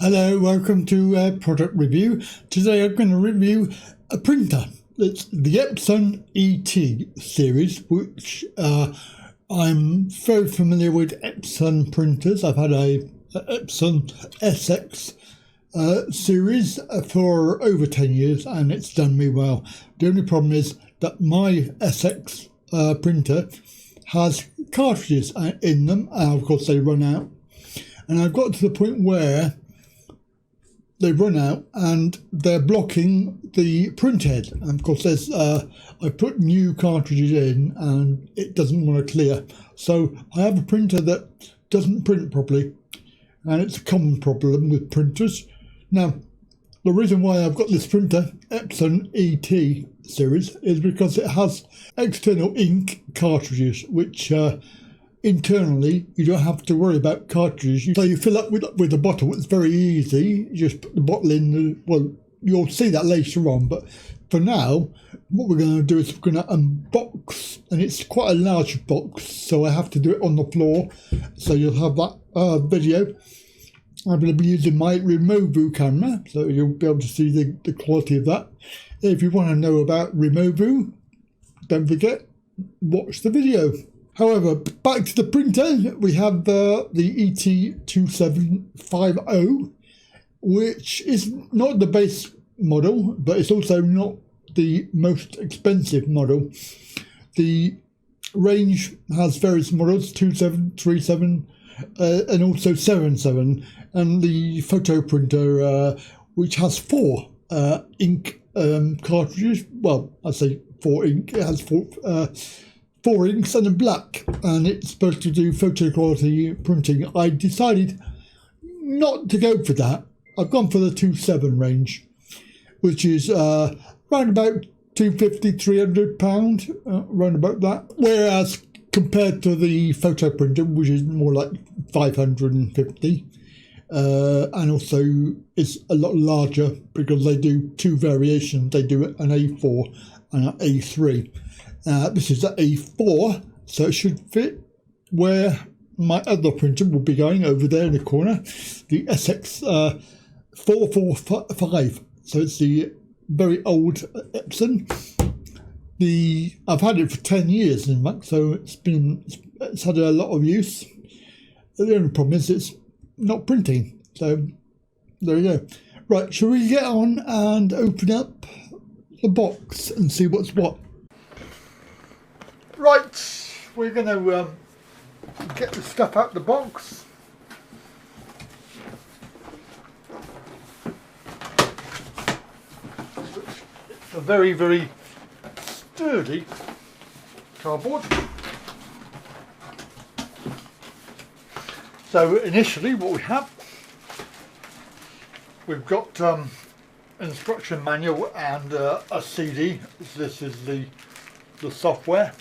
Hello, welcome to product review. Today I'm going to review a printer. It's the Epson ET series, which I'm very familiar with Epson printers. I've had a Epson SX series for over 10 years and it's done me well. The only problem is that my SX printer has cartridges in them, and of course they run out. And I've got to the point where they run out and they're blocking the print head. And of course there's I put new cartridges in and it doesn't want to clear. So I have a printer that doesn't print properly, and it's a common problem with printers. Now, the reason why I've got this printer, Epson ET series, is because it has external ink cartridges, which internally, you don't have to worry about cartridges. So you fill up with a bottle. It's very easy. You just put the bottle in. Well, you'll see that later on. But for now, what we're going to do is we're going to unbox. And it's quite a large box, so I have to do it on the floor. So you'll have that video. I'm going to be using my Removu camera, so you'll be able to see the quality of that. If you want to know about Removu, don't forget, watch the video. However, back to the printer, we have the ET2750, which is not the base model, but it's also not the most expensive model. The range has various models, 27, 37, and also 77, and the photo printer, which has 4 ink cartridges. Well, I say 4 ink, it has 4 inks and a black, and it's supposed to do photo quality printing. I decided not to go for that. I've gone for the 27 range, which is around about £250, £300, around about that. Whereas compared to the photo printer, which is more like 550, and also it's a lot larger because they do 2 variations. They do an A4 and an A3. This is an A4, so it should fit where my other printer will be going over there in the corner, the SX 445. So it's the very old Epson. I've had it for 10 years in fact, so it's had a lot of use. The only problem is it's not printing. So there you go. Right, shall we get on and open up the box and see what's what? Right, we're going to get the stuff out the box. It's a very, very sturdy cardboard. So initially what we have, we've got an instruction manual and a CD. This is the software.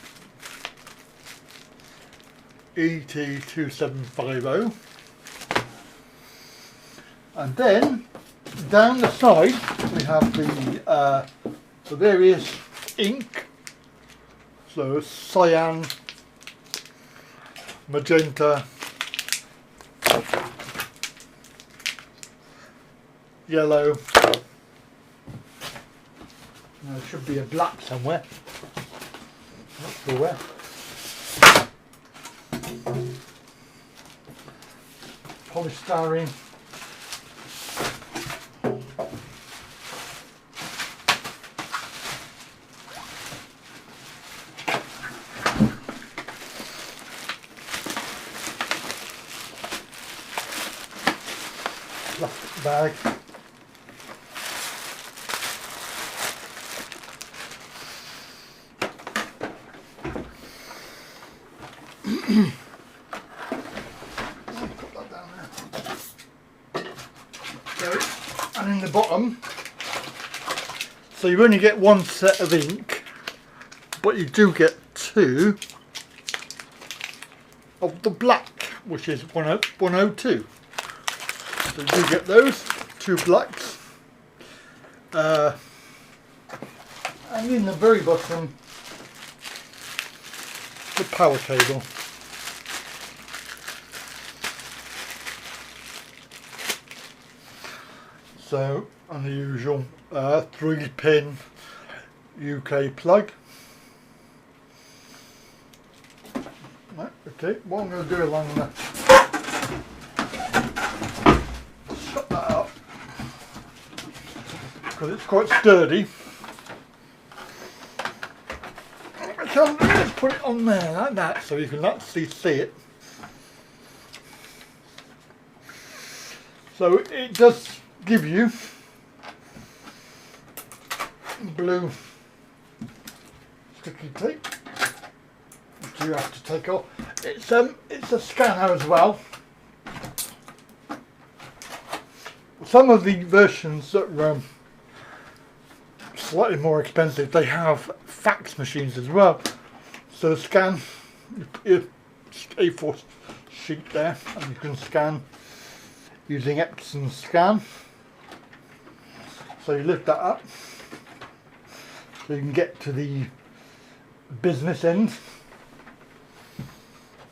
ET2750, and then down the side we have the various ink, so cyan, magenta, yellow, there should be a black somewhere, not sure where. Polystyrene, plastic bag, and in the bottom, so you only get 1 set of ink, but you do get 2 of the black, which is 102. So you do get those 2 blacks, and in the very bottom, the power cable. also an unusual 3-pin UK plug. Right, okay, what I'm going to do is I'm going to shut that up because it's quite sturdy. So let's put it on there like that so you can actually see it. So it does give you blue sticky tape, which you have to take off. It's a scanner as well. Some of the versions that are slightly more expensive, they have fax machines as well. So scan your A4 sheet there, and you can scan using Epson Scan. So you lift that up so you can get to the business end.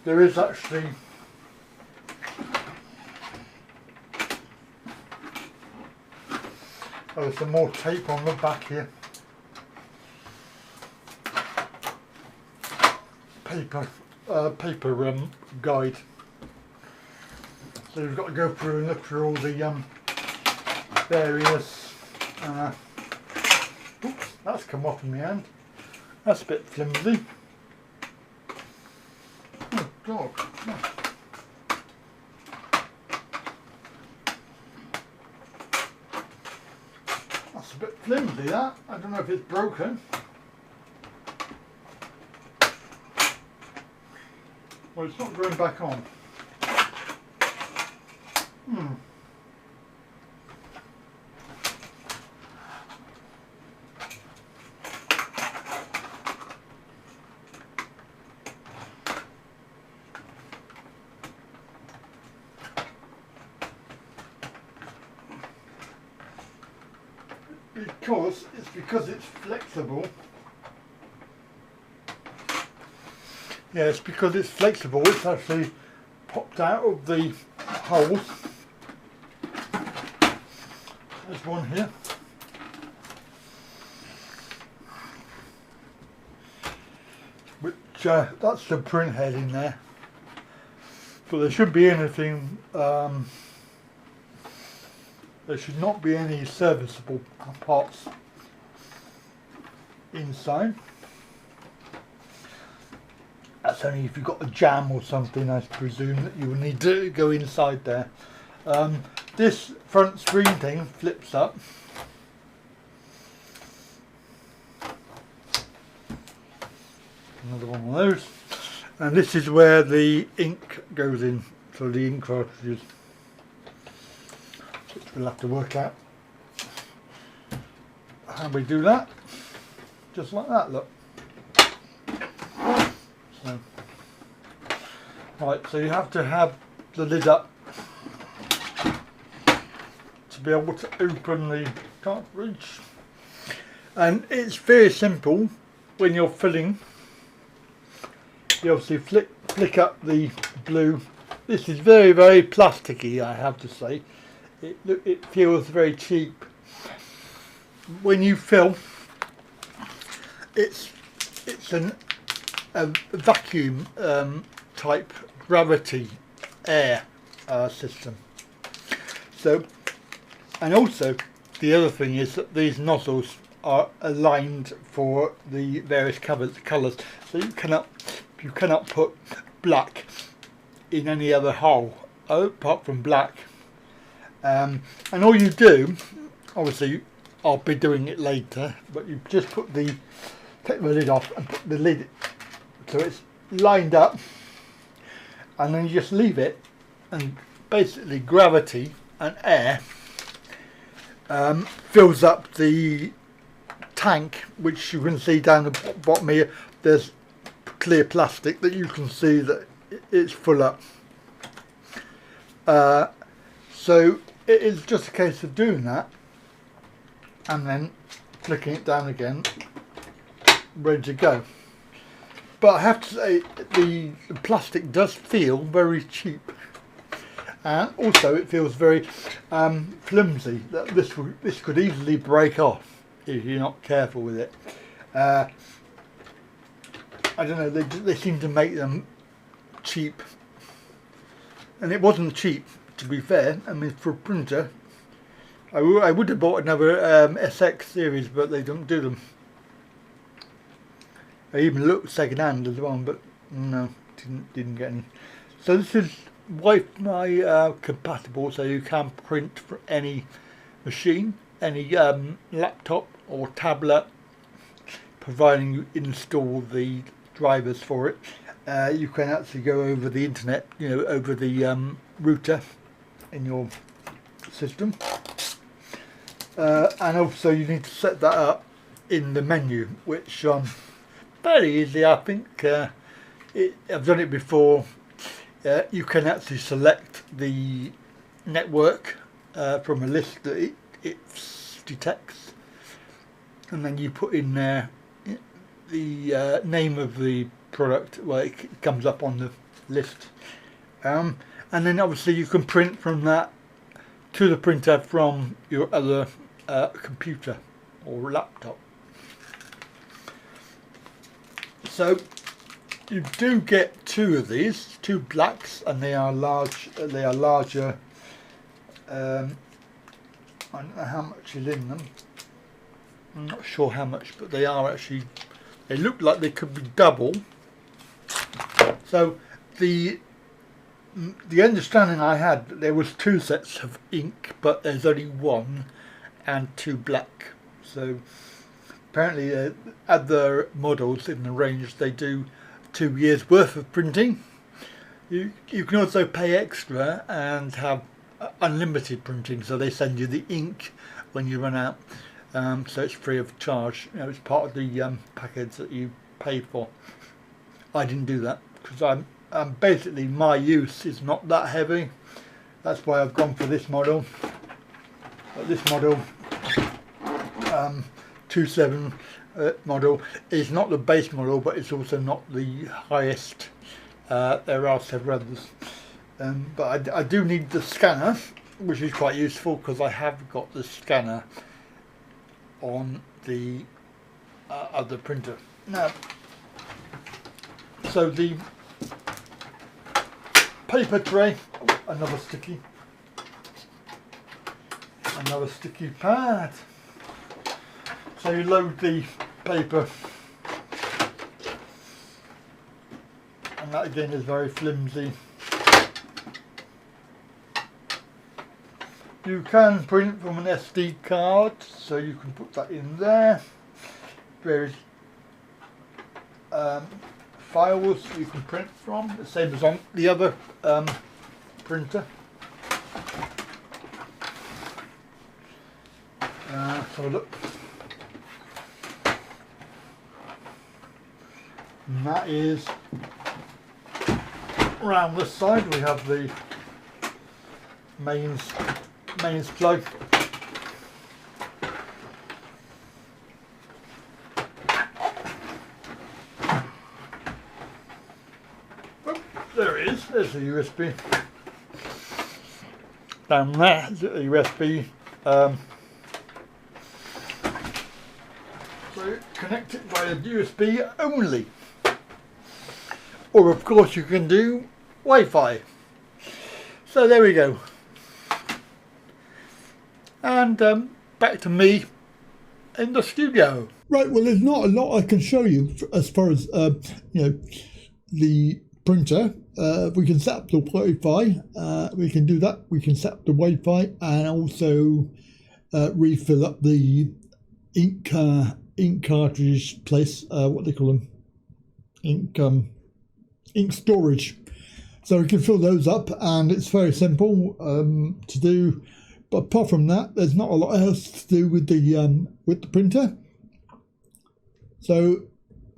There is actually some more tape on the back here. Paper guide. So you've got to go through and look through all the various. Oops, that's come off in my hand. That's a bit flimsy. Oh God. That's a bit flimsy, that. I don't know if it's broken. Well, it's not going back on. Because it's flexible. Yeah, it's because it's flexible. It's actually popped out of the holes. There's one here. Which that's the print head in there. But there shouldn't be anything. There should not be any serviceable parts inside. That's only if you've got a jam or something, I presume, that you will need to go inside there. This front screen thing flips up. Another one of those. And this is where the ink goes in, so the ink cartridges. Which we'll have to work out how we do that. Just like that, look. So, right, so you have to have the lid up to be able to open the cartridge. And it's very simple. When you're filling, you obviously flick up the blue. This is very, very plasticky, I have to say. It feels very cheap. When you fill, it's a vacuum type gravity air system. So, and also the other thing is that these nozzles are aligned for the various colours. So you cannot put black in any other hole apart from black. And all you do, obviously I'll be doing it later, but you just take the lid off and put the lid so it's lined up, and then you just leave it, and basically gravity and air fills up the tank, which you can see down the bottom here. There's clear plastic that you can see that it's full up. So it is just a case of doing that and then flicking it down again, ready to go. But I have to say the plastic does feel very cheap, and also it feels very flimsy. That this could easily break off if you're not careful with it. I don't know, they seem to make them cheap, and it wasn't cheap, to be fair. I mean, for a printer, I would have bought another SX series, but they don't do them. I even looked second hand as well, but no, didn't get any. So this is Wi-Fi compatible, so you can print for any machine, any laptop or tablet, providing you install the drivers for it. You can actually go over the internet, you know, over the router in your system, and also you need to set that up in the menu, which fairly easy, I think. I've done it before. You can actually select the network from a list that it detects, and then you put in there the name of the product. Well, it comes up on the list, and then obviously you can print from that to the printer from your other computer or laptop. So you do get two of these, two blacks, and they are large. They are larger. I don't know how much is in them. I'm not sure how much, but they are actually. They look like they could be double. So the understanding I had, that there was two sets of ink, but there's only one and two black. So apparently other models in the range, they do 2 years worth of printing. You can also pay extra and have unlimited printing, so they send you the ink when you run out, so it's free of charge. You know, it's part of the package that you pay for. I didn't do that because I'm basically, my use is not that heavy. That's why I've gone for this model. This model 27 model is not the base model, but it's also not the highest. There are several others, but I do need the scanner, which is quite useful because I have got the scanner on the other printer now. So the paper tray, another sticky pad. So you load the paper, and that again is very flimsy. You can print from an SD card, so you can put that in there. Various files you can print from, the same as on the other printer. So look. And that is around this side. We have the mains plug. Oh, there it is. There's the USB. Down there is the USB. So connect it via USB only. Or of course you can do Wi-Fi. So there we go. And back to me in the studio. Right, well there's not a lot I can show you as far as you know, the printer. We can set up the Wi-Fi, we can do that. We can set up the Wi-Fi and also refill up the ink cartridge place, what they call them, ink storage. So we can fill those up, and it's very simple to do. But apart from that, there's not a lot else to do with the printer. So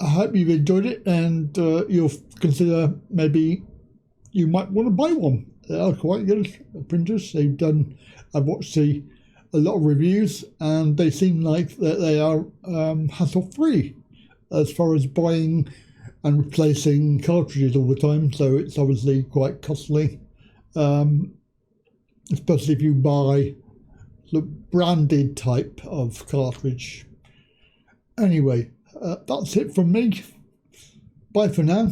I hope you've enjoyed it, and you'll consider maybe you might want to buy one. They are quite good printers. I've watched a lot of reviews, and they seem like that they are hassle-free as far as buying and replacing cartridges all the time. So it's obviously quite costly. especially if you buy the branded type of cartridge. Anyway, that's it from me. Bye for now.